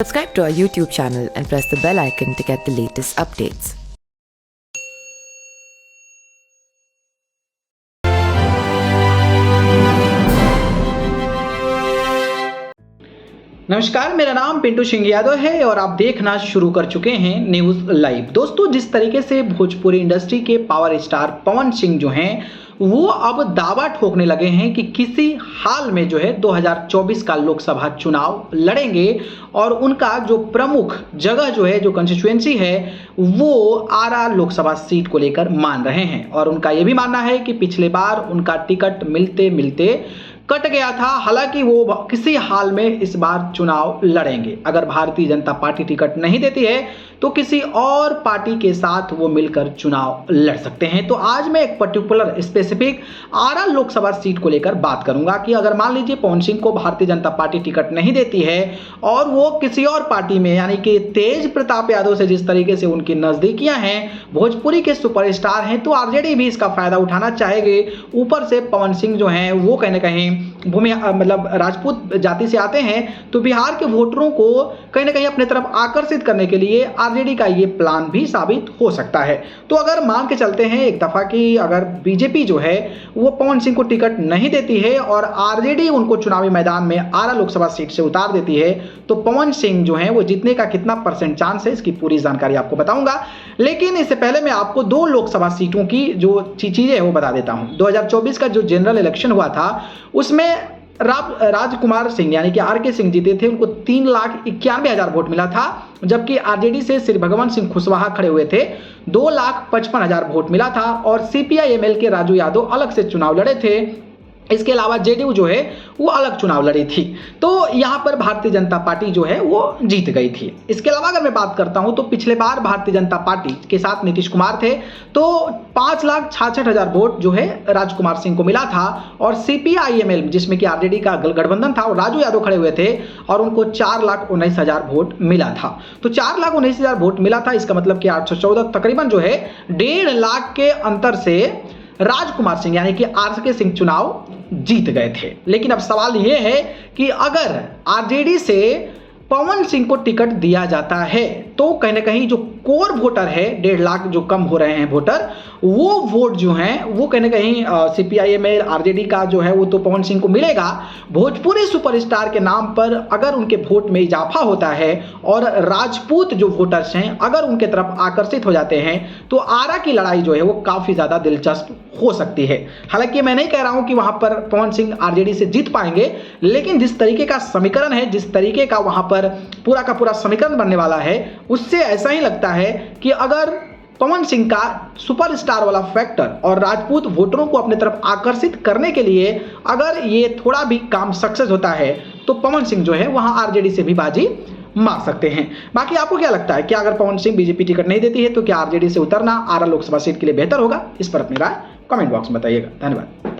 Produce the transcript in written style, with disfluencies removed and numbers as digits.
Subscribe to our YouTube channel and press the bell icon to get the latest updates. नमस्कार, मेरा नाम पिंटू सिंह यादव है और आप देखना शुरू कर चुके हैं न्यूज़ लाइव। दोस्तों, जिस तरीके से भोजपुरी इंडस्ट्री के पावर स्टार पवन सिंह जो हैं वो अब दावा ठोकने लगे हैं कि किसी हाल में जो है 2024 का लोकसभा चुनाव लड़ेंगे और उनका जो प्रमुख जगह जो है, जो कंस्टिट्यूएंसी है, वो आरा लोकसभा सीट को लेकर मान रहे हैं। और उनका ये भी मानना है कि पिछले बार उनका टिकट मिलते मिलते कट गया था। हालांकि वो किसी हाल में इस बार चुनाव लड़ेंगे। अगर भारतीय जनता पार्टी टिकट नहीं देती है तो किसी और पार्टी के साथ वो मिलकर चुनाव लड़ सकते हैं। तो आज मैं एक पर्टिकुलर स्पेसिफिक आरा लोकसभा सीट को लेकर बात करूंगा कि अगर मान लीजिए पवन सिंह को भारतीय जनता पार्टी टिकट नहीं देती है और वो किसी और पार्टी में, यानी कि तेज प्रताप यादव से जिस तरीके से उनकी नजदीकियां हैं, भोजपुरी के सुपरस्टार हैं, तो आरजेडी भी इसका फायदा उठाना चाहेगी। ऊपर से पवन सिंह जो हैं वो कहीं ना कहीं राजपूत जाति से आते हैं, तो बिहार के वोटरों को कहीं ना कहीं अपने तरफ आकर्षित करने के लिए आरजेडी का ये प्लान भी साबित हो सकता है। तो अगर मान के चलते हैं एक दफा कि अगर बीजेपी जो है वो पवन सिंह को टिकट नहीं देती है और आरजेडी उनको चुनावी मैदान में आरा लोकसभा सीट से उतार देती है, तो पवन सिंह जो है वो जीतने का कितना % चांस है, इसकी पूरी जानकारी आपको बताऊंगा। लेकिन इससे पहले मैं आपको 2 लोकसभा सीटों की जो चीजें है वो बता देता हूं। 2024 का जो जनरल इलेक्शन हुआ था उसमें राजकुमार सिंह यानी कि आर के सिंह जीते थे। उनको 3,91,000 वोट मिला था, जबकि आरजेडी से श्री भगवान सिंह कुशवाहा खड़े हुए थे, 2,55,000 वोट मिला था। और सीपीआई-एमएल के राजू यादव अलग से चुनाव लड़े थे। इसके अलावा जेडीयू जो है वो अलग चुनाव लड़ी थी। तो यहां पर भारतीय जनता पार्टी जो है वो जीत गई थी। इसके अलावा अगर मैं बात करता हूं तो पिछले बार भारतीय जनता पार्टी के साथ नीतीश कुमार थे, तो 5,66,000 वोट जो है राजकुमार सिंह को मिला था। और सीपीआई-एमएल जिसमें कि आरजेडी का गठबंधन था और राजू यादव खड़े हुए थे, और उनको 4,19,000 वोट मिला था। तो 4,19,000 वोट मिला था, इसका मतलब कि 814 तकरीबन जो है 1.5 लाख के अंतर से राजकुमार सिंह यानी कि आर के सिंह चुनाव जीत गए थे। लेकिन अब सवाल यह है कि अगर आरजेडी से पवन सिंह को टिकट दिया जाता है तो कहीं ना कहीं जो कोर वोटर है, 1.5 लाख जो कम हो रहे हैं वोटर, वो वोट जो हैं वो कहीं ना कहीं सीपीआई-एमएल आरजेडी का जो है वो तो पवन सिंह को मिलेगा। भोजपुरी सुपरस्टार के नाम पर अगर उनके वोट में इजाफा होता है और राजपूत जो वोटर्स हैं अगर उनके तरफ आकर्षित हो जाते हैं, तो आरा की लड़ाई जो है वो काफी ज्यादा दिलचस्प हो सकती है। हालांकि मैं नहीं कह रहा हूं कि वहां पर पवन सिंह आरजेडी से जीत पाएंगे, लेकिन जिस तरीके का समीकरण है, जिस तरीके का वहां पर पूरा का पूरा समीकरण बनने वाला है, उससे ऐसा ही लगता है कि अगर पवन सिंह का सुपरस्टार वाला फैक्टर और राजपूत वोटरों को अपने तरफ आकर्षित करने के लिए अगर ये थोड़ा भी काम सक्सेस होता है, तो पवन सिंह जो है वहां आरजेडी से भी बाजी मार सकते हैं। बाकी आपको क्या लगता है कि अगर पवन सिंह बीजेपी टिकट नहीं देती है तो क्या आरजेडी से उतरना आरा लोकसभा सीट के लिए बेहतर होगा? इस पर अपनी राय कमेंट बॉक्स में बताइएगा। धन्यवाद।